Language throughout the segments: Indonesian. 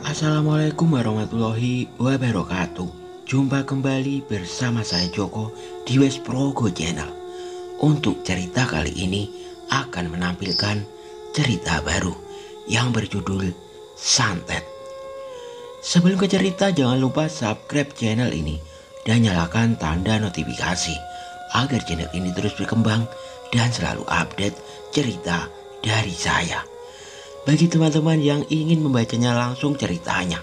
Assalamualaikum warahmatullahi wabarakatuh. Jumpa kembali bersama saya Joko di West Progo Channel. Untuk cerita kali ini akan menampilkan cerita baru yang berjudul Santet. Sebelum ke cerita, jangan lupa subscribe channel ini dan nyalakan tanda notifikasi agar channel ini terus berkembang dan selalu update cerita dari saya. Bagi teman-teman yang ingin membacanya langsung ceritanya,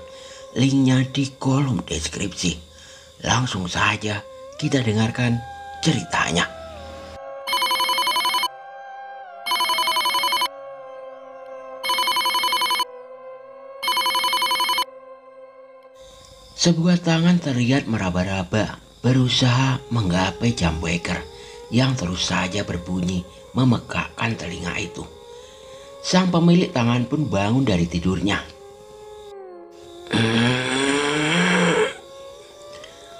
linknya di kolom deskripsi. Langsung saja kita dengarkan ceritanya. Sebuah tangan terlihat meraba-raba berusaha menggapai jam waker yang terus saja berbunyi memekakkan telinga itu. Sang pemilik tangan pun bangun dari tidurnya.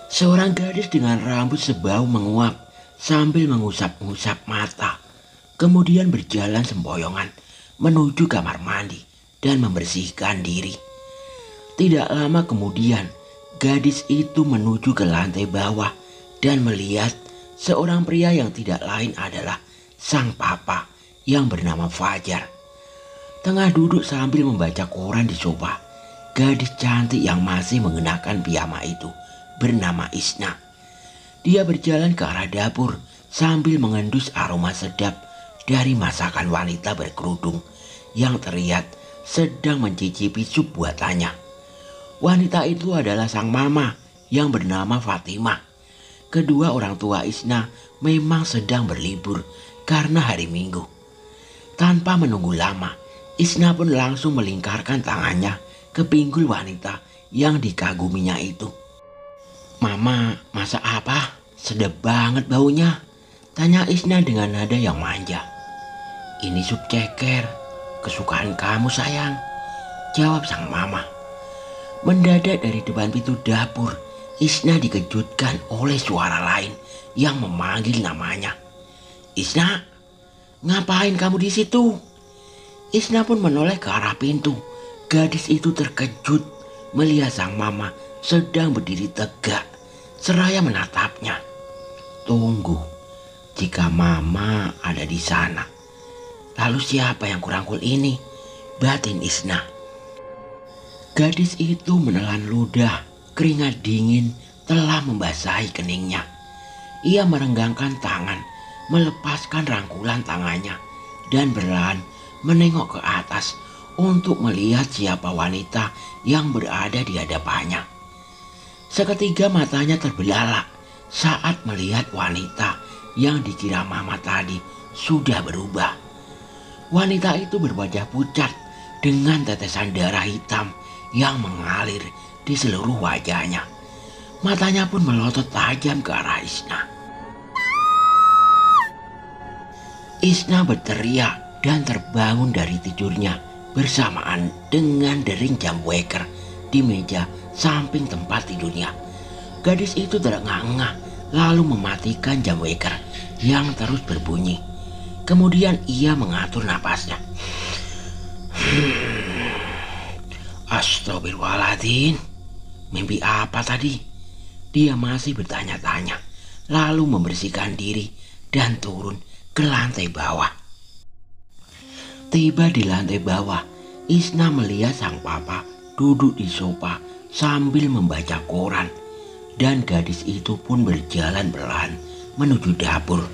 Seorang gadis dengan rambut sebau menguap sambil mengusap-ngusap mata. Kemudian berjalan sempoyongan menuju kamar mandi dan membersihkan diri. Tidak lama kemudian, gadis itu menuju ke lantai bawah dan melihat seorang pria yang tidak lain adalah sang papa yang bernama Fajar. Tengah duduk sambil membaca koran di sofa, gadis cantik yang masih mengenakan piyama itu bernama Isna. Dia berjalan ke arah dapur sambil mengendus aroma sedap dari masakan wanita berkerudung yang terlihat sedang mencicipi sup buatannya. Wanita itu adalah sang mama yang bernama Fatimah. Kedua orang tua Isna memang sedang berlibur karena hari Minggu. Tanpa menunggu lama, Isna pun langsung melingkarkan tangannya ke pinggul wanita yang dikaguminya itu. "Mama, masak apa? Sedap banget baunya," tanya Isna dengan nada yang manja. "Ini sup ceker, kesukaan kamu sayang," jawab sang mama. Mendadak dari depan pintu dapur, Isna dikejutkan oleh suara lain yang memanggil namanya. "Isna, ngapain kamu di situ?" Isna pun menoleh ke arah pintu. Gadis itu terkejut melihat sang mama sedang berdiri tegak seraya menatapnya. "Tunggu, jika mama ada di sana, lalu siapa yang kurangkul ini?" batin Isna. Gadis itu menelan ludah, keringat dingin telah membasahi keningnya. Ia merenggangkan tangan, melepaskan rangkulan tangannya, dan perlahan menengok ke atas untuk melihat siapa wanita yang berada di hadapannya. Seketika matanya terbelalak saat melihat wanita yang dikira mama tadi sudah berubah. Wanita itu berwajah pucat dengan tetesan darah hitam yang mengalir di seluruh wajahnya. Matanya pun melotot tajam ke arah Isna. Isna berteriak dan terbangun dari tidurnya bersamaan dengan dering jam waker di meja samping tempat tidurnya. Gadis itu terengah-engah lalu mematikan jam waker yang terus berbunyi. Kemudian ia mengatur napasnya. "Astagfirullahaladzim, mimpi apa tadi?" Dia masih bertanya-tanya, lalu membersihkan diri dan turun ke lantai bawah. Tiba di lantai bawah, Isna melihat sang papa duduk di sofa sambil membaca koran, dan gadis itu pun berjalan perlahan menuju dapur.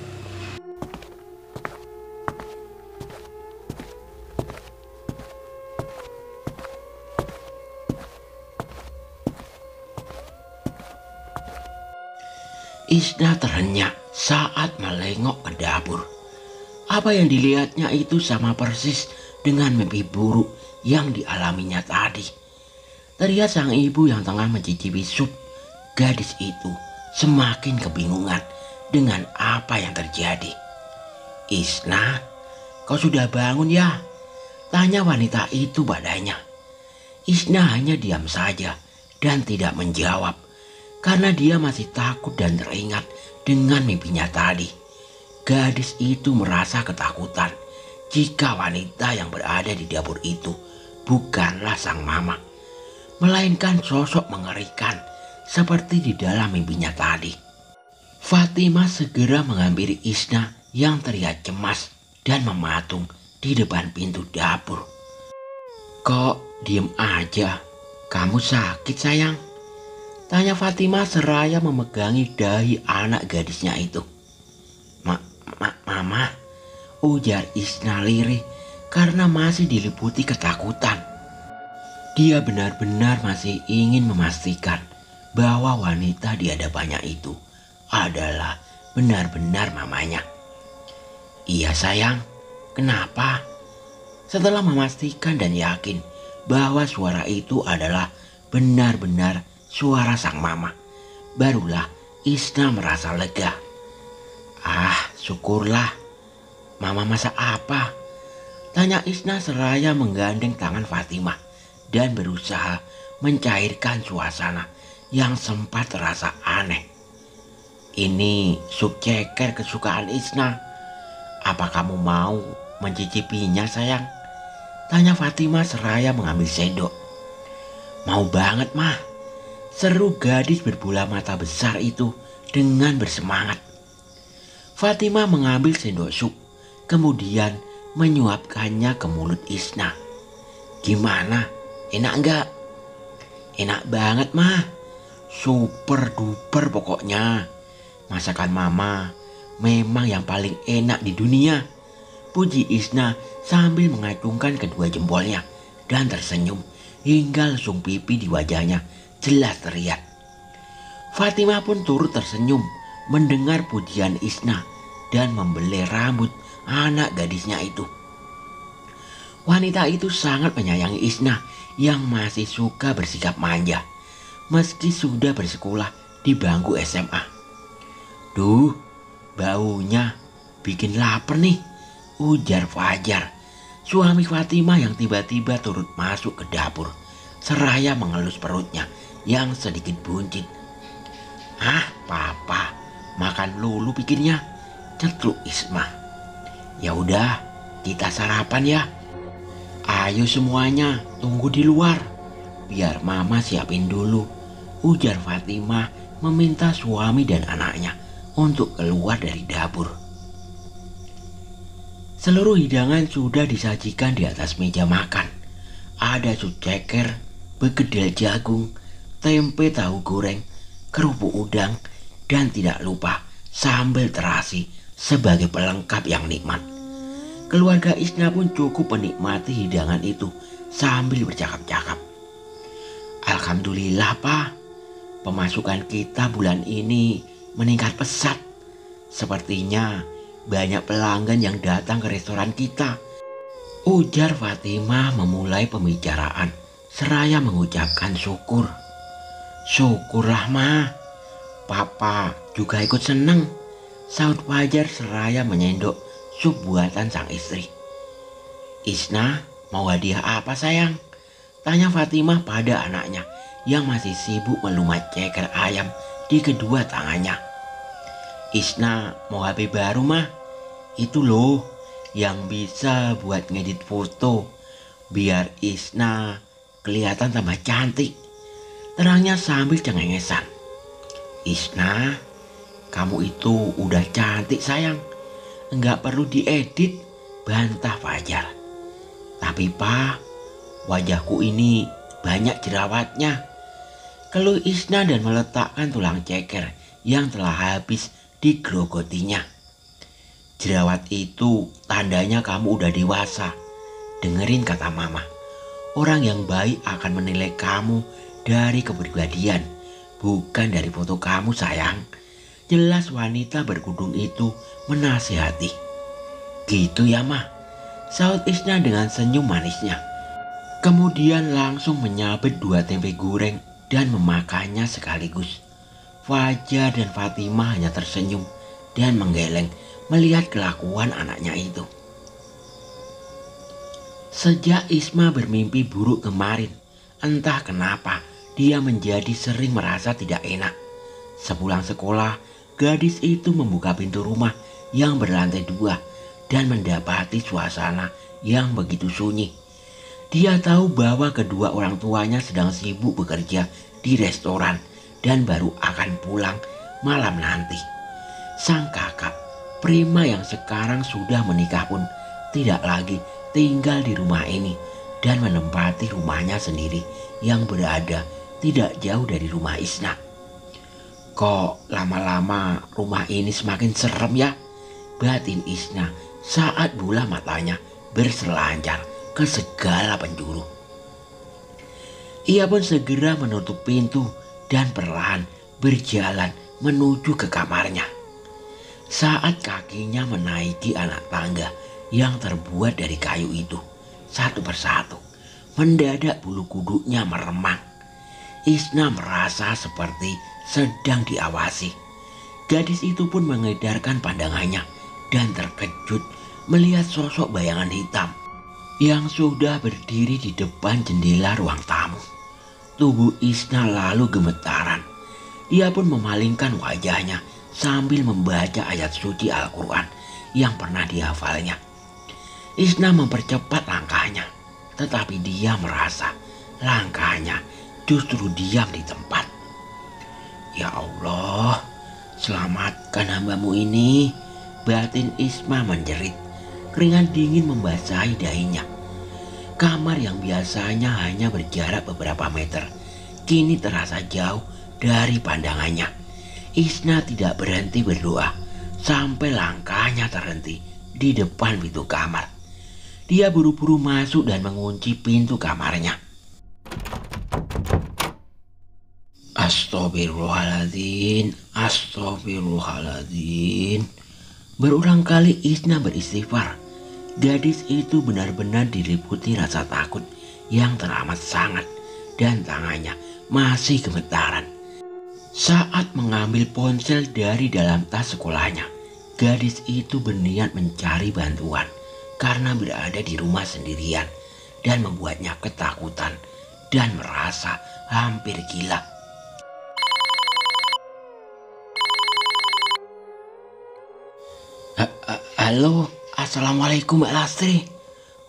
Isna terhenyak saat melengok ke dapur. Apa yang dilihatnya itu sama persis dengan mimpi buruk yang dialaminya tadi. Terlihat sang ibu yang tengah mencicipi sup. Gadis itu semakin kebingungan dengan apa yang terjadi. "Isna, kau sudah bangun ya?" tanya wanita itu padanya. Isna hanya diam saja dan tidak menjawab karena dia masih takut dan teringat dengan mimpinya tadi. Gadis itu merasa ketakutan jika wanita yang berada di dapur itu bukanlah sang mama, melainkan sosok mengerikan seperti di dalam mimpinya tadi. Fatimah segera menghampiri Isna yang terlihat cemas dan mematung di depan pintu dapur. "Kok diem aja? Kamu sakit sayang?" tanya Fatimah seraya memegangi dahi anak gadisnya itu. Mama, ujar Isna lirih karena masih diliputi ketakutan. Dia benar-benar masih ingin memastikan bahwa wanita di hadapannya itu adalah benar-benar mamanya. "Iya sayang, kenapa?" Setelah memastikan dan yakin bahwa suara itu adalah benar-benar suara sang mama, barulah Isna merasa lega. "Ah, syukurlah. Mama masak apa?" tanya Isna seraya menggandeng tangan Fatimah dan berusaha mencairkan suasana yang sempat terasa aneh. "Ini sup ceker kesukaan Isna. Apa kamu mau mencicipinya sayang?" tanya Fatimah seraya mengambil sendok. "Mau banget mah," seru gadis berbola mata besar itu dengan bersemangat. Fatimah mengambil sendok sup, kemudian menyuapkannya ke mulut Isna. "Gimana? Enak enggak?" "Enak banget mah. Super duper pokoknya. Masakan mama memang yang paling enak di dunia," puji Isna sambil mengacungkan kedua jempolnya dan tersenyum hingga lesung pipi di wajahnya jelas terlihat. Fatimah pun turut tersenyum mendengar pujian Isna dan membelai rambut anak gadisnya itu. Wanita itu sangat menyayangi Isna yang masih suka bersikap manja meski sudah bersekolah di bangku SMA. "Duh, baunya bikin lapar nih," ujar Fajar, suami Fatimah yang tiba-tiba turut masuk ke dapur seraya mengelus perutnya yang sedikit buncit. "Ah, papa, makan lulu pikirnya," cetruk Isma. "Ya udah, kita sarapan ya. Ayo semuanya, tunggu di luar. Biar mama siapin dulu," ujar Fatimah meminta suami dan anaknya untuk keluar dari dapur. Seluruh hidangan sudah disajikan di atas meja makan. Ada sup ceker, begedel jagung, tempe tahu goreng, kerupuk udang, dan tidak lupa sambal terasi sebagai pelengkap yang nikmat. Keluarga Isna pun cukup menikmati hidangan itu sambil bercakap-cakap. "Alhamdulillah Pak, pemasukan kita bulan ini meningkat pesat. Sepertinya banyak pelanggan yang datang ke restoran kita," ujar Fatimah memulai pembicaraan seraya mengucapkan syukur. "Syukurlah Ma, Papa juga ikut seneng," sahut Fajar seraya menyendok sup buatan sang istri. "Isna, mau hadiah apa sayang?" tanya Fatimah pada anaknya yang masih sibuk melumat ceker ayam di kedua tangannya. "Isna mau HP baru mah. Itu loh yang bisa buat ngedit foto biar Isna kelihatan tambah cantik," terangnya sambil cengengesan. "Isna, kamu itu udah cantik sayang, enggak perlu diedit," bantah Fajar. "Tapi Pak, wajahku ini banyak jerawatnya," keluh Isna dan meletakkan tulang ceker yang telah habis digerogotinya. "Jerawat itu tandanya kamu udah dewasa. Dengerin kata mama, orang yang baik akan menilai kamu dari kepribadian, bukan dari foto kamu sayang," jelas wanita berkudung itu menasihati. "Gitu ya mah," sahut Isna dengan senyum manisnya. Kemudian langsung menyabet 2 tempe goreng dan memakannya sekaligus. Fajar dan Fatimah hanya tersenyum dan menggeleng melihat kelakuan anaknya itu. Sejak Isma bermimpi buruk kemarin, entah kenapa dia menjadi sering merasa tidak enak. Sepulang sekolah, gadis itu membuka pintu rumah yang berlantai 2 dan mendapati suasana yang begitu sunyi. Dia tahu bahwa kedua orang tuanya sedang sibuk bekerja di restoran dan baru akan pulang malam nanti. Sang kakak, Prima yang sekarang sudah menikah pun tidak lagi tinggal di rumah ini dan menempati rumahnya sendiri yang berada tidak jauh dari rumah Isna. Kok lama-lama rumah ini semakin serem ya? Batin Isna saat bola matanya berselancar ke segala penjuru. Ia pun segera menutup pintu dan perlahan berjalan menuju ke kamarnya. Saat kakinya menaiki anak tangga yang terbuat dari kayu itu, satu persatu, mendadak bulu kuduknya meremang. Isna merasa seperti sedang diawasi. Gadis itu pun mengedarkan pandangannya dan terkejut melihat sosok bayangan hitam yang sudah berdiri di depan jendela ruang tamu. Tubuh Isna lalu gemetaran. Dia pun memalingkan wajahnya sambil membaca ayat suci Al-Quran yang pernah dihafalnya. Isna mempercepat langkahnya, tetapi dia merasa langkahnya justru diam di tempat. Ya Allah, selamatkan hambamu ini, batin Isma menjerit. Keringat dingin membasahi dahinya. Kamar yang biasanya hanya berjarak beberapa meter, kini terasa jauh dari pandangannya. Isna tidak berhenti berdoa sampai langkahnya terhenti di depan pintu kamar. Dia buru-buru masuk dan mengunci pintu kamarnya. Astagfirullahaladzim, astagfirullahaladzim. Berulang kali Isna beristighfar. Gadis itu benar-benar diliputi rasa takut yang teramat sangat dan tangannya masih gemetaran. Saat mengambil ponsel dari dalam tas sekolahnya, gadis itu berniat mencari bantuan karena berada di rumah sendirian dan membuatnya ketakutan dan merasa hampir gila. Halo, assalamualaikum Mbak Lastri.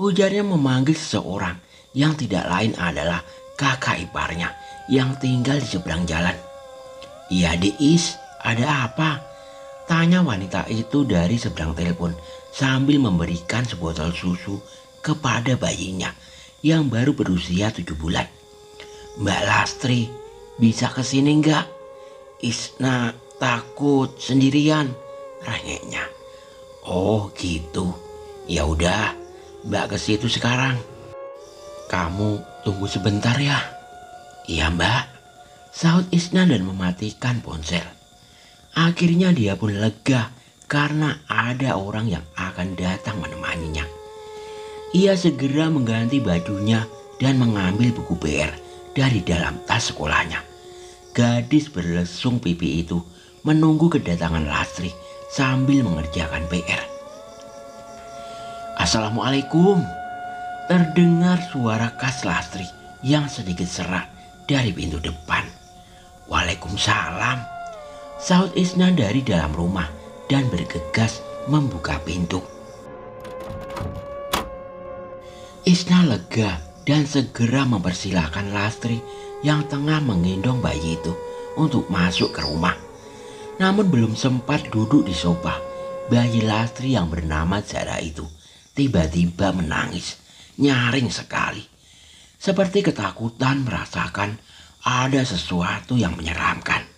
Ujarnya memanggil seseorang yang tidak lain adalah kakak iparnya yang tinggal di seberang jalan. Iya Deis, ada apa? Tanya wanita itu dari seberang telepon sambil memberikan sebotol susu kepada bayinya yang baru berusia 7 bulan. Mbak Lastri, bisa kesini enggak? Isna takut sendirian, rangeknya. Oh gitu, ya udah, Mbak ke situ sekarang. Kamu tunggu sebentar ya. Iya Mbak, sahut Isna dan mematikan ponsel. Akhirnya dia pun lega karena ada orang yang akan datang menemaninya. Ia segera mengganti bajunya dan mengambil buku PR dari dalam tas sekolahnya. Gadis berlesung pipi itu menunggu kedatangan Lastri sambil mengerjakan PR. Assalamualaikum. Terdengar suara khas Lastri yang sedikit serak dari pintu depan. Waalaikumsalam, sahut Isna dari dalam rumah dan bergegas membuka pintu. Isna lega dan segera mempersilahkan Lastri yang tengah menggendong bayi itu untuk masuk ke rumah. Namun belum sempat duduk di sofa, bayi Lastri yang bernama Zara itu tiba-tiba menangis, nyaring sekali. Seperti ketakutan merasakan ada sesuatu yang menyeramkan.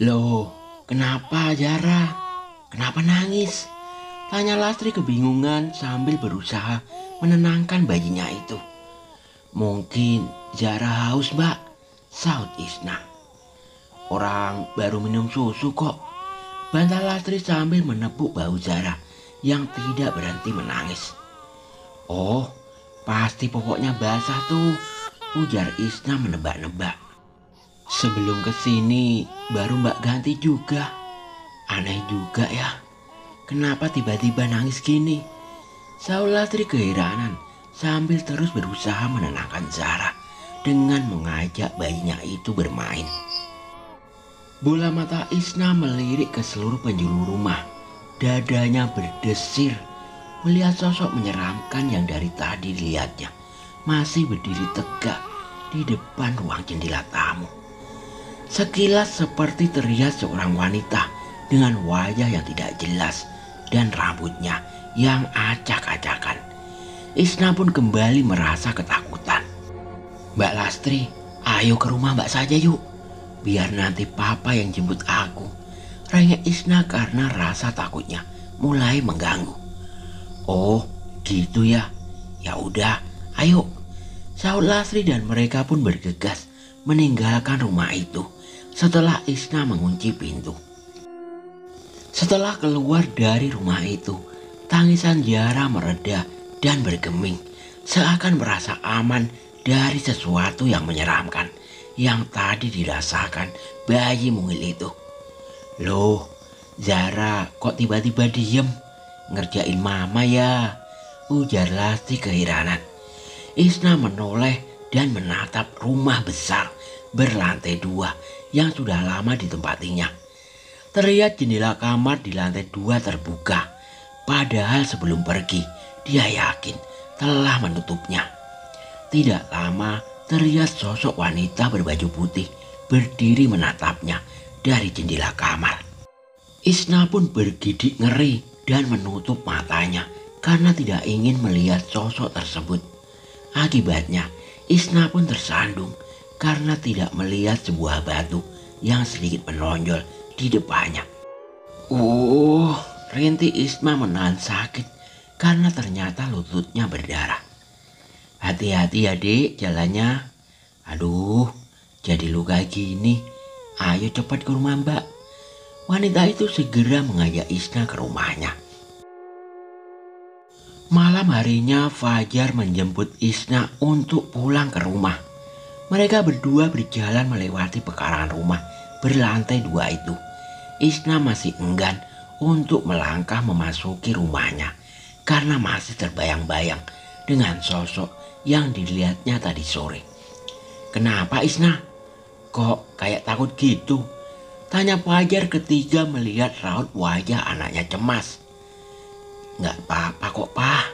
Loh, kenapa Zara? Kenapa nangis? Tanya Lastri kebingungan sambil berusaha menenangkan bayinya itu. Mungkin Zara haus Mbak, sahut Isna. Orang baru minum susu kok, bantah Lastri sambil menepuk bahu Zara yang tidak berhenti menangis. Oh, pasti pokoknya basah tuh, ujar Isna menebak-nebak. Sebelum kesini baru Mbak ganti juga. Aneh juga ya, kenapa tiba-tiba nangis gini? Sahut Lastri keheranan sambil terus berusaha menenangkan Zara dengan mengajak bayinya itu bermain. Bola mata Isna melirik ke seluruh penjuru rumah. Dadanya berdesir melihat sosok menyeramkan yang dari tadi dilihatnya masih berdiri tegak di depan ruang jendela tamu. Sekilas seperti terlihat seorang wanita dengan wajah yang tidak jelas dan rambutnya yang acak-acakan. Isna pun kembali merasa ketakutan. "Mbak Lastri, ayo ke rumah Mbak saja yuk. Biar nanti papa yang jemput aku," rengek Isna karena rasa takutnya mulai mengganggu. "Oh, gitu ya. Ya udah, ayo," sahut Lastri dan mereka pun bergegas meninggalkan rumah itu setelah Isna mengunci pintu. Setelah keluar dari rumah itu, tangisan Zahra mereda dan bergeming seakan merasa aman dari sesuatu yang menyeramkan yang tadi dirasakan bayi mungil itu. "Loh, Zahra kok tiba-tiba diem? Ngerjain mama ya?" ujar Lastri keheranan. Isna menoleh dan menatap rumah besar berlantai 2 yang sudah lama ditempatinya. Terlihat jendela kamar di lantai 2 terbuka, padahal sebelum pergi dia yakin telah menutupnya. Tidak lama terlihat sosok wanita berbaju putih berdiri menatapnya dari jendela kamar. Isna pun bergidik ngeri dan menutup matanya karena tidak ingin melihat sosok tersebut. Akibatnya Isna pun tersandung karena tidak melihat sebuah batu yang sedikit menonjol di depannya. Rintik Isna menahan sakit karena ternyata lututnya berdarah. "Hati-hati ya dek jalannya. Aduh, jadi luka gini. Ayo cepat ke rumah Mbak." Wanita itu segera mengajak Isna ke rumahnya. Malam harinya Fajar menjemput Isna untuk pulang ke rumah. Mereka berdua berjalan melewati pekarangan rumah berlantai 2 itu. Isna masih enggan untuk melangkah memasuki rumahnya karena masih terbayang-bayang dengan sosok yang dilihatnya tadi sore. "Kenapa Isna? Kok kayak takut gitu?" tanya Fajar ketika melihat raut wajah anaknya cemas. "Nggak apa-apa kok Pak,"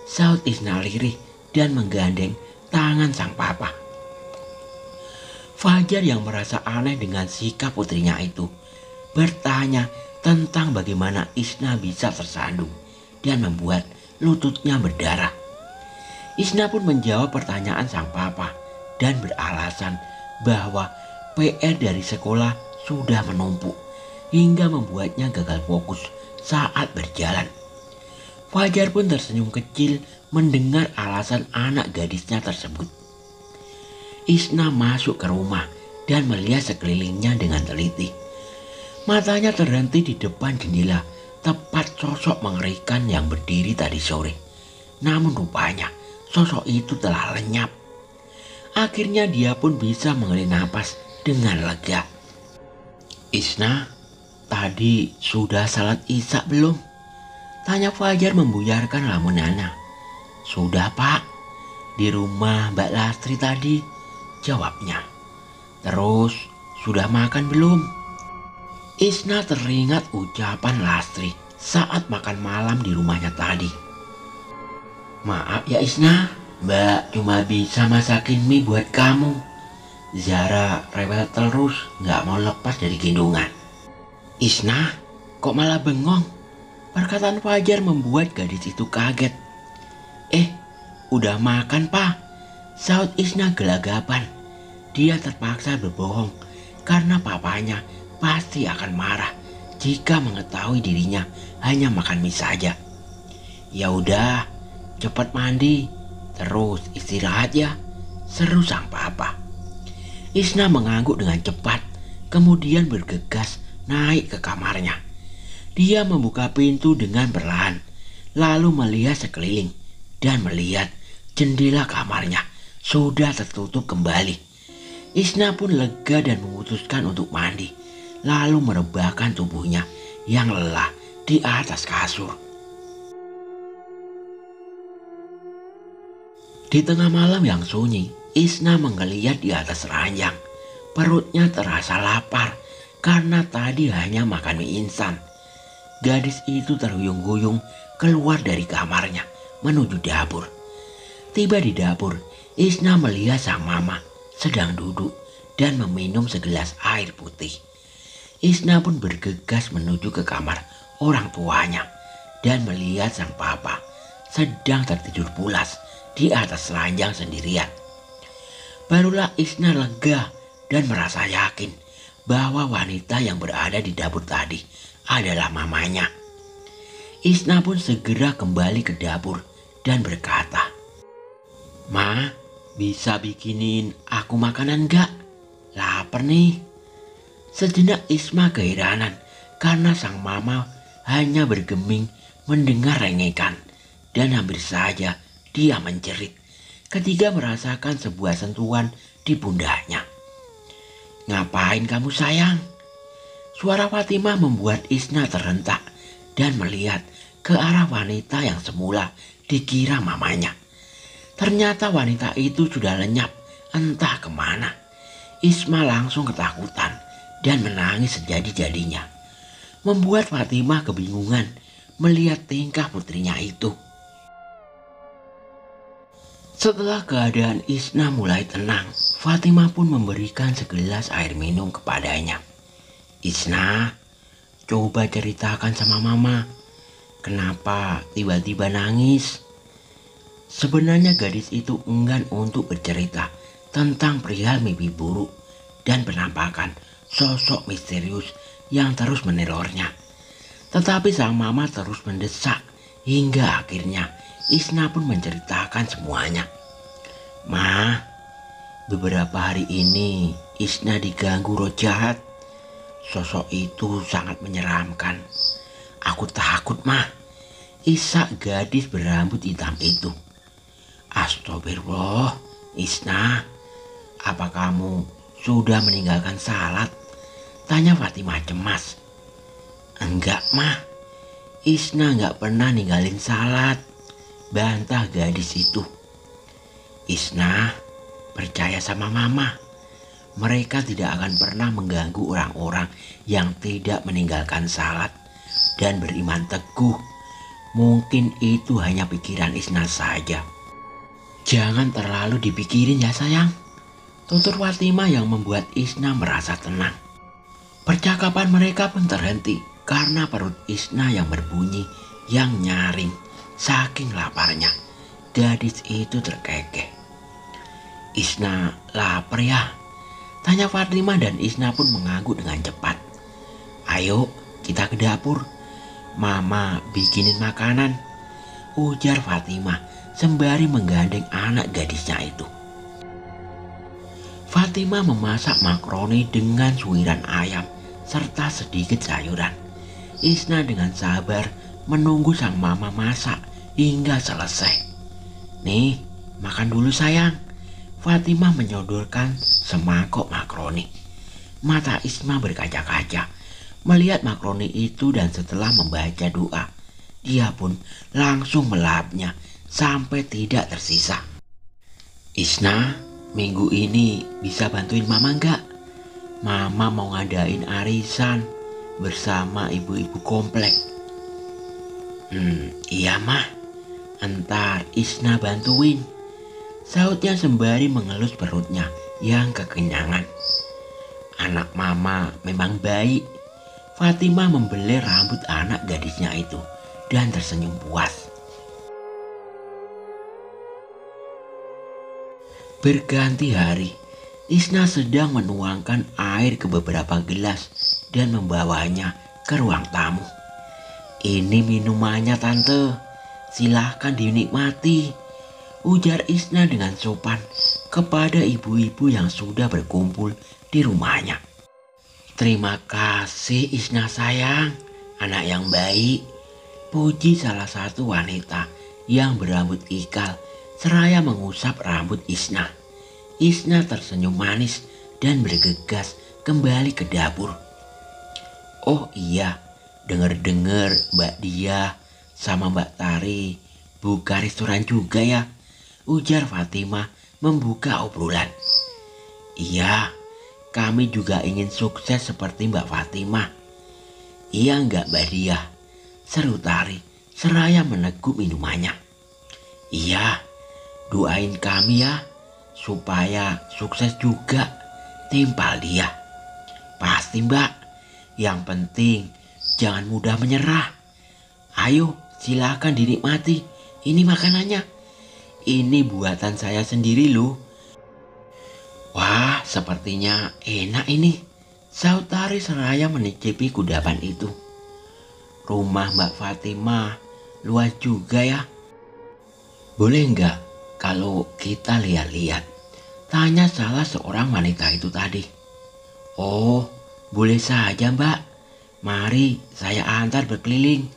sahut Isna lirih dan menggandeng tangan sang papa. Fajar yang merasa aneh dengan sikap putrinya itu bertanya tentang bagaimana Isna bisa tersandung dan membuat lututnya berdarah. Isna pun menjawab pertanyaan sang papa dan beralasan bahwa PR dari sekolah sudah menumpuk hingga membuatnya gagal fokus saat berjalan. Fajar pun tersenyum kecil mendengar alasan anak gadisnya tersebut. Isna masuk ke rumah dan melihat sekelilingnya dengan teliti. Matanya terhenti di depan jendela tepat sosok mengerikan yang berdiri tadi sore. Namun rupanya sosok itu telah lenyap. Akhirnya dia pun bisa menghela napas dengan lega. "Isna, tadi sudah salat Isya belum?" tanya Fajar membuyarkan lamunannya. "Sudah Pak, di rumah Mbak Lastri tadi," jawabnya. "Terus sudah makan belum?" Isna teringat ucapan Lastri saat makan malam di rumahnya tadi. "Maaf ya Isna, Mbak cuma bisa masakin mie buat kamu. Zahra rewel terus gak mau lepas dari gendongan." "Isna, kok malah bengong?" Perkataan Fajar membuat gadis itu kaget. Udah makan Pak," sahut Isna gelagapan. Dia terpaksa berbohong karena papanya pasti akan marah jika mengetahui dirinya hanya makan mie saja. "Ya udah, cepat mandi, terus istirahat ya," seru sang papa. Isna mengangguk dengan cepat, kemudian bergegas naik ke kamarnya. Dia membuka pintu dengan perlahan, lalu melihat sekeliling dan melihat jendela kamarnya sudah tertutup kembali. Isna pun lega dan memutuskan untuk mandi, lalu merebahkan tubuhnya yang lelah di atas kasur. Di tengah malam yang sunyi, Isna menggeliat di atas ranjang. Perutnya terasa lapar karena tadi hanya makan mie instan. Gadis itu terhuyung-huyung keluar dari kamarnya menuju dapur. Tiba di dapur, Isna melihat sang mama sedang duduk dan meminum segelas air putih. Isna pun bergegas menuju ke kamar orang tuanya dan melihat sang papa sedang tertidur pulas di atas ranjang sendirian. Barulah Isna lega dan merasa yakin bahwa wanita yang berada di dapur tadi adalah mamanya. Isna pun segera kembali ke dapur dan berkata, "Ma, bisa bikinin aku makanan gak? Lapar nih." Sejenak Isma keheranan karena sang mama hanya bergeming mendengar rengekan dan hampir saja dia menjerit ketika merasakan sebuah sentuhan di pundaknya. "Ngapain kamu sayang?" Suara Fatimah membuat Isna terhentak dan melihat ke arah wanita yang semula dikira mamanya. Ternyata wanita itu sudah lenyap entah kemana. Isma langsung ketakutan dan menangis sejadi-jadinya, membuat Fatimah kebingungan melihat tingkah putrinya itu. Setelah keadaan Isna mulai tenang, Fatimah pun memberikan segelas air minum kepadanya. "Isna, coba ceritakan sama mama, kenapa tiba-tiba nangis?" Sebenarnya gadis itu enggan untuk bercerita tentang perihal mimpi buruk dan penampakan sosok misterius yang terus menerornya. Tetapi sang mama terus mendesak hingga akhirnya Isna pun menceritakan semuanya. "Ma, beberapa hari ini Isna diganggu roh jahat. Sosok itu sangat menyeramkan. Aku takut, Ma," isak gadis berambut hitam itu. "Astagfirullah, Isna, apa kamu sudah meninggalkan salat?" tanya Fatimah cemas. "Enggak, Ma, Isna enggak pernah ninggalin salat," bantah gadis itu. "Isna, percaya sama mama. Mereka tidak akan pernah mengganggu orang-orang yang tidak meninggalkan salat dan beriman teguh. Mungkin itu hanya pikiran Isna saja. Jangan terlalu dipikirin ya sayang," tutur Fatimah yang membuat Isna merasa tenang. Percakapan mereka pun terhenti karena perut Isna yang berbunyi yang nyaring saking laparnya. Gadis itu terkekeh. "Isna lapar ya?" tanya Fatimah dan Isna pun mengangguk dengan cepat. "Ayo kita ke dapur, Mama bikinin makanan," ujar Fatimah sembari menggandeng anak gadisnya itu. Fatimah memasak makaroni dengan suiran ayam serta sedikit sayuran. Isna dengan sabar menunggu sang mama masak hingga selesai. "Nih, makan dulu sayang." Fatimah menyodorkan semangkok makaroni. Mata Isma berkaca-kaca melihat makaroni itu dan setelah membaca doa, dia pun langsung melahapnya sampai tidak tersisa. "Isna, minggu ini bisa bantuin mama enggak? Mama mau ngadain arisan bersama ibu-ibu komplek." Iya mah, entar Isna bantuin," sahutnya sembari mengelus perutnya yang kekenyangan. "Anak mama memang baik." Fatimah membelai rambut anak gadisnya itu dan tersenyum puas. Berganti hari, Isna sedang menuangkan air ke beberapa gelas dan membawanya ke ruang tamu. "Ini minumannya tante, silahkan dinikmati," ujar Isna dengan sopan kepada ibu-ibu yang sudah berkumpul di rumahnya. "Terima kasih Isna sayang, anak yang baik," puji salah satu wanita yang berambut ikal seraya mengusap rambut Isna. Isna tersenyum manis dan bergegas kembali ke dapur. "Oh iya, dengar-dengar Mbak Dia sama Mbak Tari buka restoran juga ya?" ujar Fatimah membuka obrolan. Iya, kami juga ingin sukses seperti Mbak Fatimah. Iya enggak Mbak Diah? Seru Tari seraya meneguk minumannya. Iya, doain kami ya supaya sukses juga, timpal dia. Pasti Mbak, yang penting jangan mudah menyerah. Ayo silakan dinikmati, ini makanannya. Ini buatan saya sendiri loh. Wah, sepertinya enak ini, sahut Tari seraya mencicipi kudapan itu. Rumah Mbak Fatimah luas juga ya. Boleh enggak kalau kita lihat-lihat? Tanya salah seorang wanita itu tadi. Oh, boleh saja Mbak. Mari saya antar berkeliling,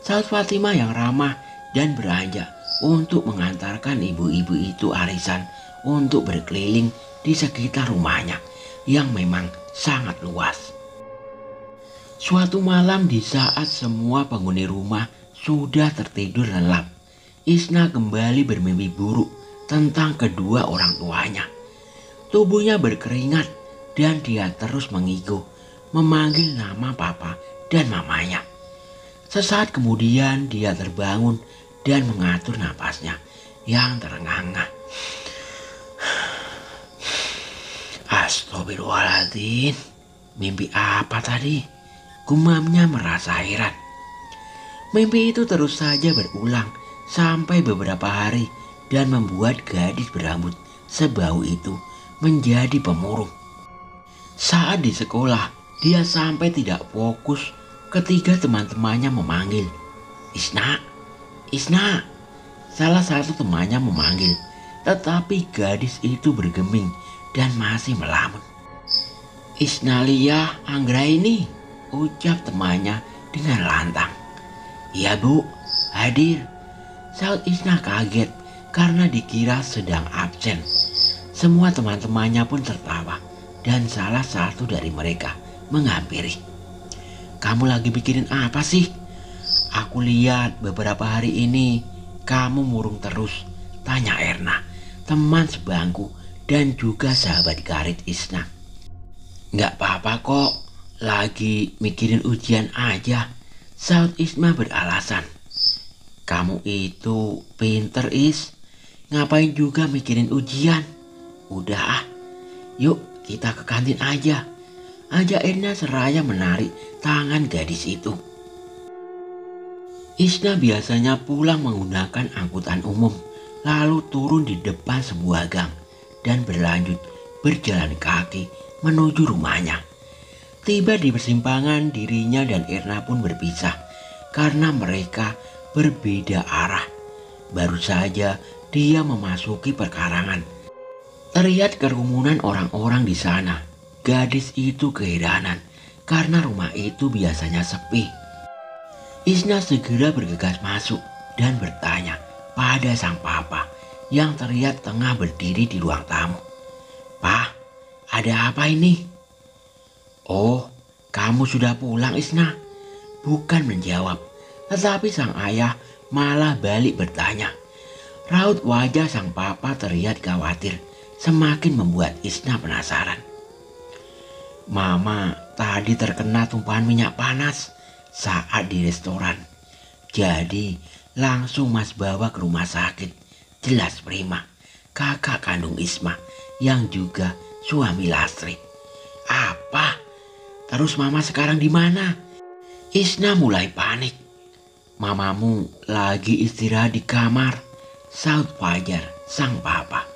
sahut Fatimah yang ramah dan beranjak untuk mengantarkan ibu-ibu itu arisan untuk berkeliling di sekitar rumahnya yang memang sangat luas. Suatu malam di saat semua penghuni rumah sudah tertidur lelap, Isna kembali bermimpi buruk tentang kedua orang tuanya. Tubuhnya berkeringat dan dia terus mengigu, memanggil nama papa dan mamanya. Sesaat kemudian dia terbangun dan mengatur napasnya yang terengah-engah. Astagfirullahaladzim, mimpi apa tadi? Gumamnya merasa heran. Mimpi itu terus saja berulang sampai beberapa hari dan membuat gadis berambut sebau itu menjadi pemurung. Saat di sekolah, dia sampai tidak fokus ketika teman-temannya memanggil. Isna, Isna. Salah satu temannya memanggil, tetapi gadis itu bergeming dan masih melamun. Isnalia Anggraini, ucap temannya dengan lantang. Iya Bu, hadir, sahut Isna kaget karena dikira sedang absen. Semua teman-temannya pun tertawa dan salah satu dari mereka menghampiri. Kamu lagi mikirin apa sih? Aku lihat beberapa hari ini kamu murung terus, tanya Erna, teman sebangku dan juga sahabat karib Isna. Nggak apa-apa kok, lagi mikirin ujian aja, sahut Isma beralasan. Kamu itu pinter Is, ngapain juga mikirin ujian? Udah ah, yuk kita ke kantin aja, ajak Erna seraya menarik tangan gadis itu. Isna biasanya pulang menggunakan angkutan umum, lalu turun di depan sebuah gang dan berlanjut berjalan kaki menuju rumahnya. Tiba di persimpangan, dirinya dan Erna pun berpisah karena mereka berbeda arah. Baru saja dia memasuki perkarangan, terlihat kerumunan orang-orang di sana. Gadis itu keheranan karena rumah itu biasanya sepi. Isna segera bergegas masuk dan bertanya pada sang papa yang terlihat tengah berdiri di ruang tamu. Pak, ada apa ini? Oh, kamu sudah pulang Isna? Bukan menjawab, tetapi sang ayah malah balik bertanya. Raut wajah sang papa terlihat khawatir, semakin membuat Isna penasaran. Mama tadi terkena tumpahan minyak panas saat di restoran. Jadi langsung Mas bawa ke rumah sakit. Jelas Prima, kakak kandung Isma yang juga suami Lastri. Apa? Terus mama sekarang di mana? Isna mulai panik. Mamamu lagi istirahat di kamar, sahut Fajar sang papa.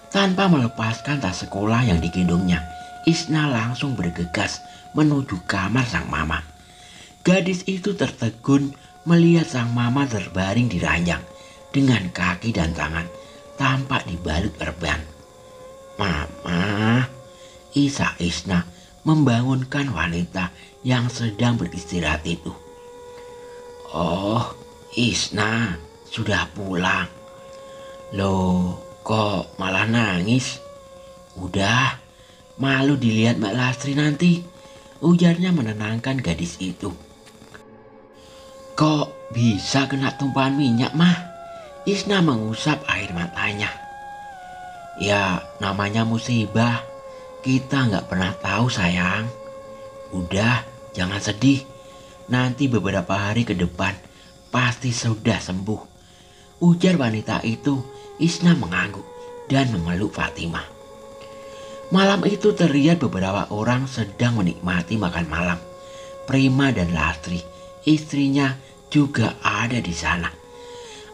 Tanpa melepaskan tas sekolah yang digendongnya, Isna langsung bergegas menuju kamar sang mama. Gadis itu tertegun melihat sang mama terbaring di ranjang dengan kaki dan tangan tampak dibalut perban. Mama, isak Isna membangunkan wanita yang sedang beristirahat itu. Oh, Isna sudah pulang. Loh, kok malah nangis? Udah, malu dilihat Mbak Lastri nanti, ujarnya menenangkan gadis itu. Kok bisa kena tumpahan minyak mah? Isna mengusap air matanya. Ya namanya musibah, kita nggak pernah tahu sayang. Udah, jangan sedih. Nanti beberapa hari ke depan pasti sudah sembuh. Ujar wanita itu. Isna mengangguk dan memeluk Fatimah. Malam itu terlihat beberapa orang sedang menikmati makan malam. Prima dan Lastri, istrinya, juga ada di sana.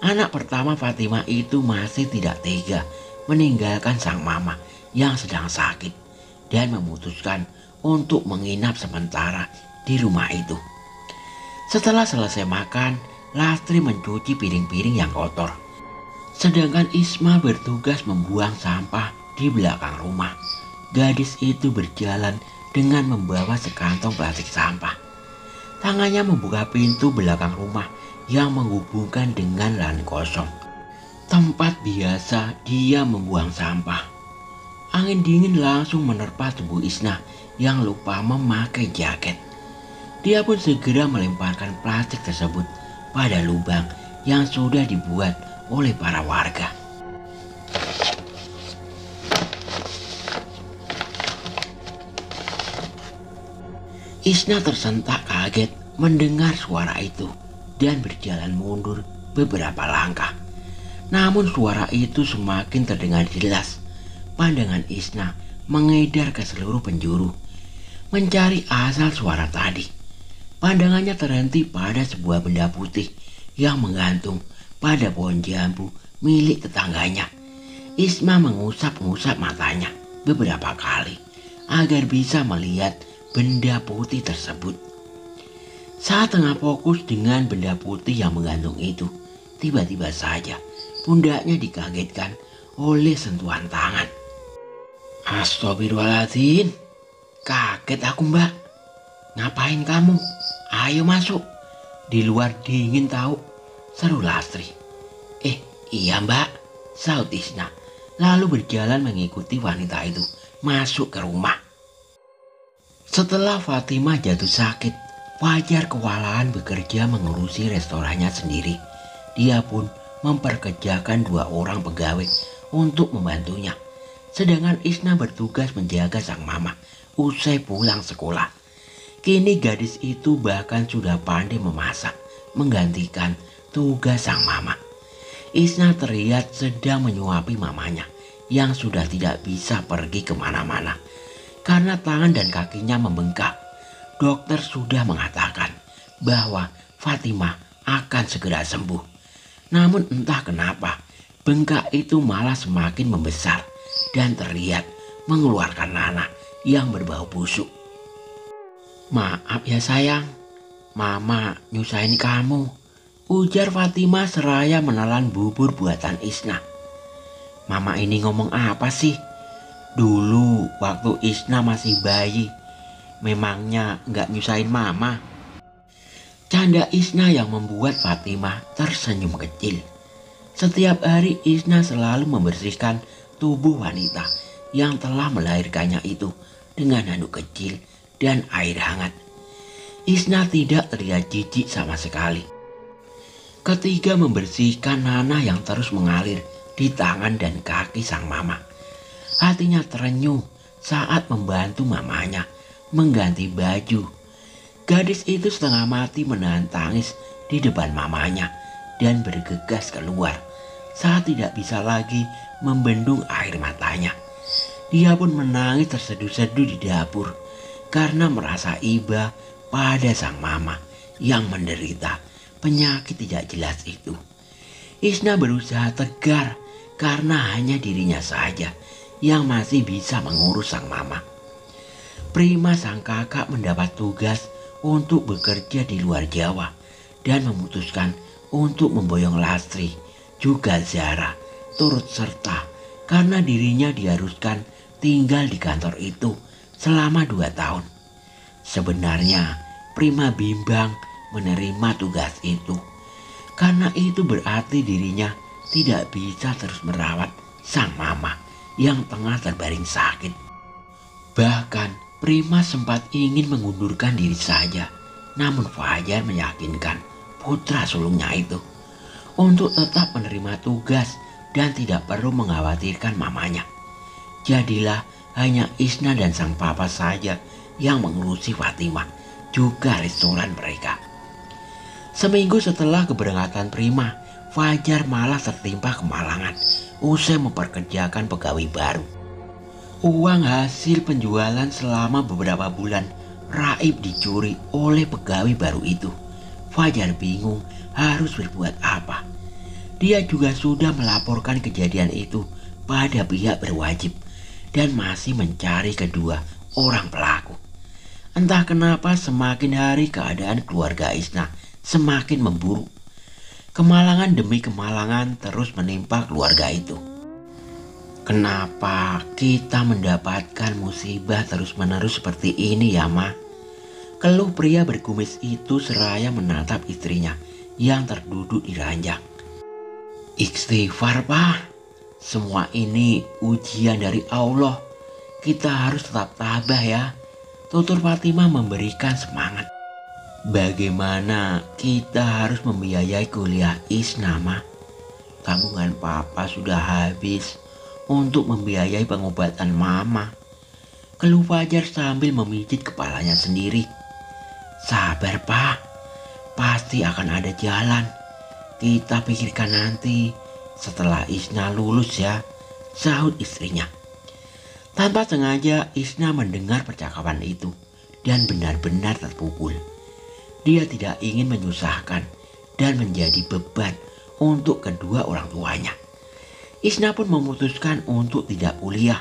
Anak pertama Fatimah itu masih tidak tega meninggalkan sang mama yang sedang sakit dan memutuskan untuk menginap sementara di rumah itu. Setelah selesai makan, Lastri mencuci piring-piring yang kotor. Sedangkan Isma bertugas membuang sampah di belakang rumah. Gadis itu berjalan dengan membawa sekantong plastik sampah. Tangannya membuka pintu belakang rumah yang menghubungkan dengan lahan kosong, tempat biasa dia membuang sampah. Angin dingin langsung menerpa tubuh Isna yang lupa memakai jaket. Dia pun segera melemparkan plastik tersebut pada lubang yang sudah dibuat oleh para warga. Isna tersentak kaget mendengar suara itu dan berjalan mundur beberapa langkah. Namun suara itu semakin terdengar jelas. Pandangan Isna mengedar ke seluruh penjuru, mencari asal suara tadi. Pandangannya terhenti pada sebuah benda putih yang menggantung pada pohon jambu milik tetangganya. Isma mengusap-ngusap matanya beberapa kali agar bisa melihat benda putih tersebut. Saat tengah fokus dengan benda putih yang menggantung itu, tiba-tiba saja pundaknya dikagetkan oleh sentuhan tangan. Astagfirullahaladzim, kaget aku mbak. Ngapain kamu? Ayo masuk, di luar dingin tahu, seru Lastri. Iya mbak, saut Isna, lalu berjalan mengikuti wanita itu masuk ke rumah. Setelah Fatimah jatuh sakit, Fajar kewalahan bekerja mengurusi restorannya sendiri. Dia pun memperkerjakan 2 orang pegawai untuk membantunya. Sedangkan Isna bertugas menjaga sang mama usai pulang sekolah. Kini gadis itu bahkan sudah pandai memasak, menggantikan tugas sang mama. Isna terlihat sedang menyuapi mamanya yang sudah tidak bisa pergi kemana-mana karena tangan dan kakinya membengkak. Dokter sudah mengatakan bahwa Fatimah akan segera sembuh. Namun entah kenapa bengkak itu malah semakin membesar dan terlihat mengeluarkan nanah yang berbau busuk. Maaf ya sayang, mama nyusahin kamu, ujar Fatimah seraya menelan bubur buatan Isna. Mama ini ngomong apa sih? Dulu waktu Isna masih bayi, memangnya nggak nyusahin mama? Canda Isna yang membuat Fatimah tersenyum kecil. Setiap hari Isna selalu membersihkan tubuh wanita yang telah melahirkannya itu dengan handuk kecil dan air hangat. Isna tidak terlihat jijik sama sekali ketika membersihkan nanah yang terus mengalir di tangan dan kaki sang mama. Hatinya terenyuh saat membantu mamanya mengganti baju. Gadis itu setengah mati menahan tangis di depan mamanya dan bergegas keluar saat tidak bisa lagi membendung air matanya. Dia pun menangis terseduh-seduh di dapur karena merasa iba pada sang mama yang menderita penyakit tidak jelas itu. Isna berusaha tegar karena hanya dirinya saja yang masih bisa mengurus sang mama. Prima sang kakak mendapat tugas untuk bekerja di luar Jawa dan memutuskan untuk memboyong Lastri juga Zara turut serta karena dirinya diharuskan tinggal di kantor itu selama 2 tahun. Sebenarnya Prima bimbang menerima tugas itu karena itu berarti dirinya tidak bisa terus merawat sang mama yang tengah terbaring sakit. Bahkan Prima sempat ingin mengundurkan diri saja, namun Fajar meyakinkan putra sulungnya itu untuk tetap menerima tugas dan tidak perlu mengkhawatirkan mamanya. Jadilah hanya Isna dan sang papa saja yang mengurusi Fatimah, juga restoran mereka. Seminggu setelah keberangkatan Prima, Fajar malah tertimpa kemalangan usai memperkerjakan pegawai baru. Uang hasil penjualan selama beberapa bulan raib dicuri oleh pegawai baru itu. Fajar bingung harus berbuat apa. Dia juga sudah melaporkan kejadian itu pada pihak berwajib dan masih mencari kedua orang pelaku. Entah kenapa semakin hari keadaan keluarga Isna semakin memburuk. Kemalangan demi kemalangan terus menimpa keluarga itu. Kenapa kita mendapatkan musibah terus-menerus seperti ini ya, Ma? Keluh pria berkumis itu seraya menatap istrinya yang terduduk di ranjang. Istighfar, Pak. Semua ini ujian dari Allah. Kita harus tetap tabah ya. Tutur Fatimah memberikan semangat. Bagaimana kita harus membiayai kuliah Isna, Ma? Tabungan Papa sudah habis untuk membiayai pengobatan Mama. Keluh Fajar sambil memijit kepalanya sendiri. Sabar, Pak. Pasti akan ada jalan. Kita pikirkan nanti setelah Isna lulus ya, sahut istrinya. Tanpa sengaja Isna mendengar percakapan itu dan benar-benar terpukul. Dia tidak ingin menyusahkan dan menjadi beban untuk kedua orang tuanya. Isna pun memutuskan untuk tidak kuliah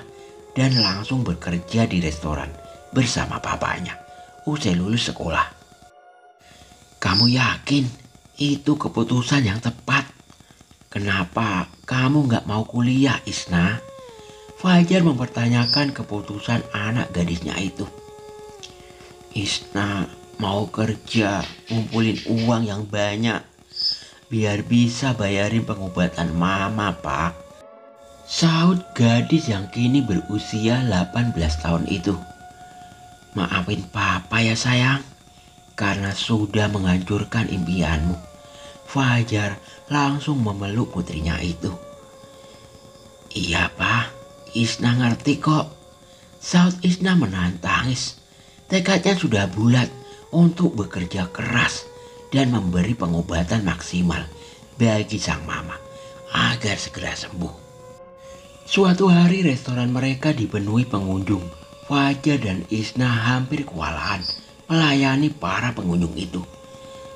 dan langsung bekerja di restoran bersama papanya usai lulus sekolah. Kamu yakin itu keputusan yang tepat? Kenapa kamu gak mau kuliah, Isna? Fajar mempertanyakan keputusan anak gadisnya itu. Isna mau kerja, ngumpulin uang yang banyak biar bisa bayarin pengobatan Mama, Pak. Sahut gadis yang kini berusia 18 tahun itu. Maafin Papa ya sayang, karena sudah menghancurkan impianmu. Fajar langsung memeluk putrinya itu. Iya, Pak, Isna ngerti kok. Sahut Isna menahan tangis. Tekadnya sudah bulat untuk bekerja keras dan memberi pengobatan maksimal bagi sang mama agar segera sembuh. Suatu hari restoran mereka dipenuhi pengunjung. Fajar dan Isna hampir kewalahan melayani para pengunjung itu.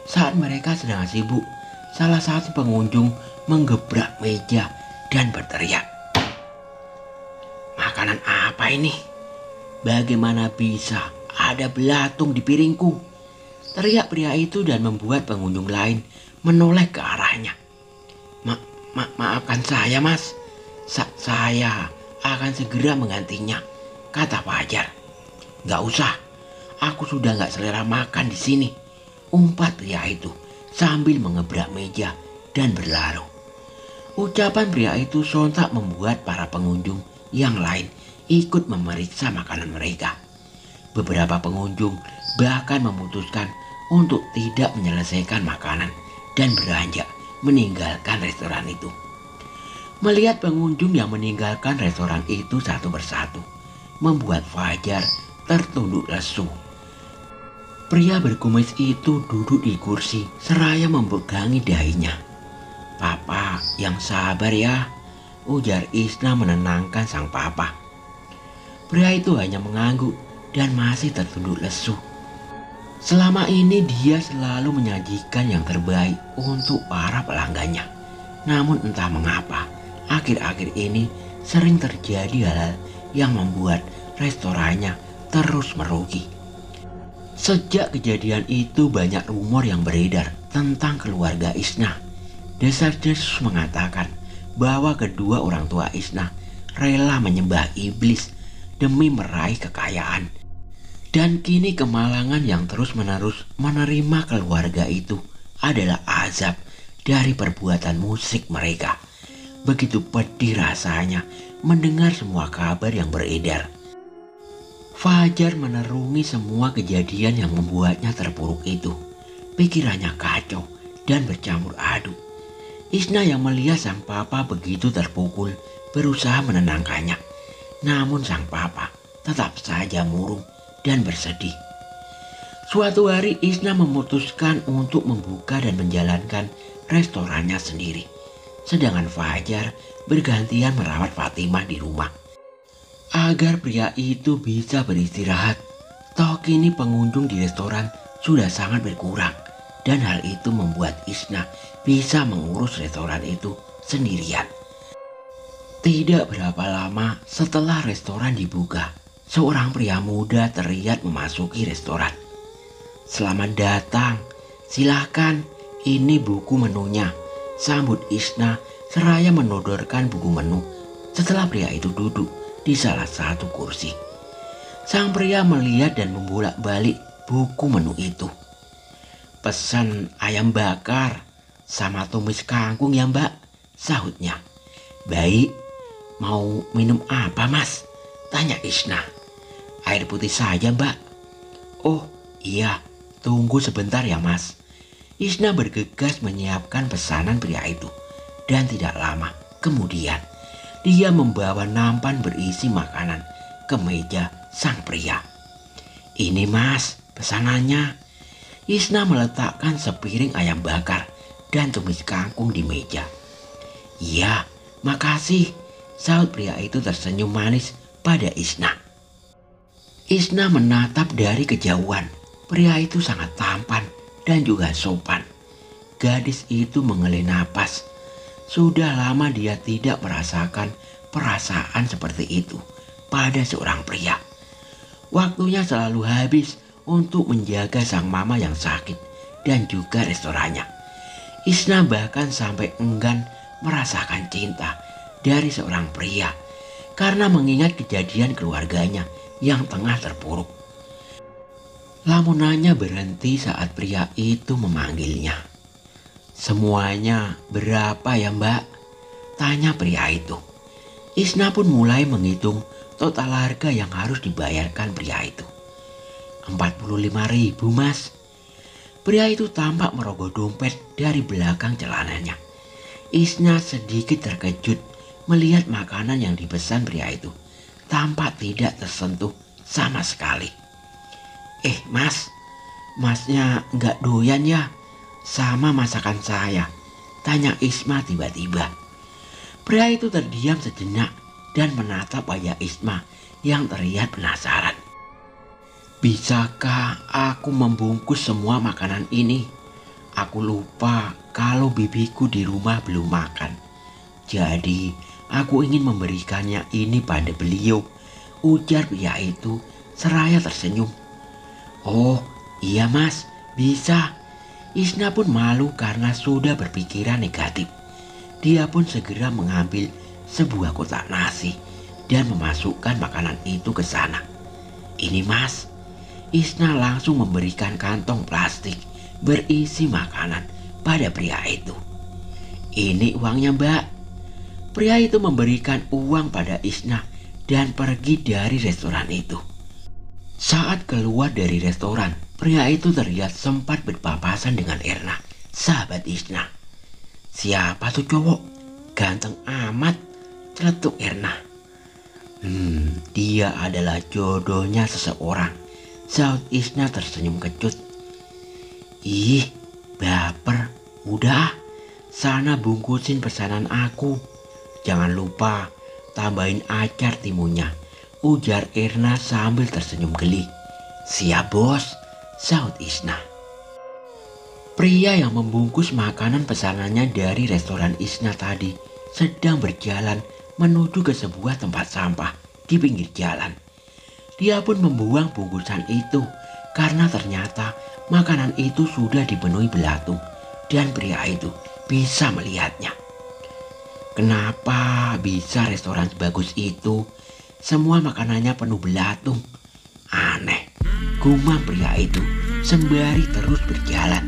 Saat mereka sedang sibuk, salah satu pengunjung menggebrak meja dan berteriak. Makanan apa ini? Bagaimana bisa ada belatung di piringku? Teriak pria itu dan membuat pengunjung lain menoleh ke arahnya. Maafkan saya, Mas. Saya akan segera menggantinya, kata Fajar. Gak usah, aku sudah gak selera makan di sini, umpat pria itu sambil mengebrak meja dan berlalu. Ucapan pria itu sontak membuat para pengunjung yang lain ikut memeriksa makanan mereka. Beberapa pengunjung bahkan memutuskan untuk tidak menyelesaikan makanan dan beranjak meninggalkan restoran itu. Melihat pengunjung yang meninggalkan restoran itu satu persatu, membuat Fajar tertunduk lesu. Pria berkumis itu duduk di kursi seraya memegangi dahinya. Papa yang sabar ya, ujar Isna menenangkan sang papa. Pria itu hanya mengangguk dan masih tertunduk lesu. Selama ini dia selalu menyajikan yang terbaik untuk para pelanggannya. Namun entah mengapa, akhir-akhir ini sering terjadi hal-hal yang membuat restorannya terus merugi. Sejak kejadian itu banyak rumor yang beredar tentang keluarga Isna. Desas-desus mengatakan bahwa kedua orang tua Isna rela menyembah iblis demi meraih kekayaan. Dan kini kemalangan yang terus-menerus menerima keluarga itu adalah azab dari perbuatan musik mereka. Begitu pedih rasanya mendengar semua kabar yang beredar. Fajar menerungi semua kejadian yang membuatnya terpuruk itu. Pikirannya kacau dan bercampur aduk. Isna yang melihat sang papa begitu terpukul berusaha menenangkannya. Namun sang papa tetap saja murung dan bersedih. Suatu hari Isna memutuskan untuk membuka dan menjalankan restorannya sendiri. Sedangkan Fajar bergantian merawat Fatimah di rumah. Agar pria itu bisa beristirahat, toh kini pengunjung di restoran sudah sangat berkurang. Dan hal itu membuat Isna bisa mengurus restoran itu sendirian. Tidak berapa lama setelah restoran dibuka, seorang pria muda terlihat memasuki restoran. "Selamat datang, silakan, ini buku menunya," sambut Isna seraya menodorkan buku menu setelah pria itu duduk di salah satu kursi. Sang pria melihat dan membolak-balik buku menu itu. "Pesan ayam bakar sama tumis kangkung ya mbak," sahutnya. "Baik, mau minum apa mas?" tanya Isna. "Air putih saja mbak." "Oh iya, tunggu sebentar ya mas." Isna bergegas menyiapkan pesanan pria itu. Dan tidak lama kemudian dia membawa nampan berisi makanan ke meja sang pria. "Ini mas pesanannya." Isna meletakkan sepiring ayam bakar dan tumis kangkung di meja. "Iya, makasih," sahut pria itu tersenyum manis pada Isna. Isna menatap dari kejauhan. Pria itu sangat tampan dan juga sopan. Gadis itu menghela napas. Sudah lama dia tidak merasakan perasaan seperti itu pada seorang pria. Waktunya selalu habis untuk menjaga sang mama yang sakit dan juga restorannya. Isna bahkan sampai enggan merasakan cinta dari seorang pria karena mengingat kejadian keluarganya yang tengah terpuruk. Lamunannya berhenti saat pria itu memanggilnya. "Semuanya berapa ya mbak?" tanya pria itu. Isna pun mulai menghitung total harga yang harus dibayarkan pria itu. 45.000 mas. Pria itu tampak merogoh dompet dari belakang celananya. Isna sedikit terkejut melihat makanan yang dipesan pria itu tampak tidak tersentuh sama sekali. Mas, masnya nggak doyan ya sama masakan saya?" tanya Isma tiba-tiba. Pria itu terdiam sejenak dan menatap wajah Isma yang terlihat penasaran. "Bisakah aku membungkus semua makanan ini? Aku lupa kalau bibiku di rumah belum makan. Jadi aku ingin memberikannya ini pada beliau," ujar pria itu seraya tersenyum. "Oh iya mas, bisa." Isna pun malu karena sudah berpikiran negatif. Dia pun segera mengambil sebuah kotak nasi dan memasukkan makanan itu ke sana. "Ini mas." Isna langsung memberikan kantong plastik berisi makanan pada pria itu. "Ini uangnya mbak." Pria itu memberikan uang pada Isna dan pergi dari restoran itu. Saat keluar dari restoran, pria itu terlihat sempat berpapasan dengan Erna, sahabat Isna. "Siapa tuh cowok? Ganteng amat," celetuk Erna. Dia adalah jodohnya seseorang," sahut Isna tersenyum kecut. "Ih, baper. Udah, sana bungkusin pesanan aku. Jangan lupa tambahin acar timunnya," ujar Erna sambil tersenyum geli. "Siap bos," sahut Isna. Pria yang membungkus makanan pesanannya dari restoran Isna tadi sedang berjalan menuju ke sebuah tempat sampah di pinggir jalan. Dia pun membuang bungkusan itu karena ternyata makanan itu sudah dipenuhi belatung dan pria itu bisa melihatnya. "Kenapa bisa restoran sebagus itu semua makanannya penuh belatung? Aneh," gumam pria itu sembari terus berjalan.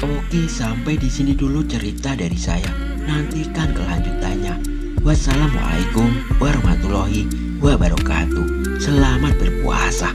Oke, sampai di sini dulu cerita dari saya. Nantikan kelanjutannya. Wassalamualaikum warahmatullahi wabarakatuh. Selamat berpuasa.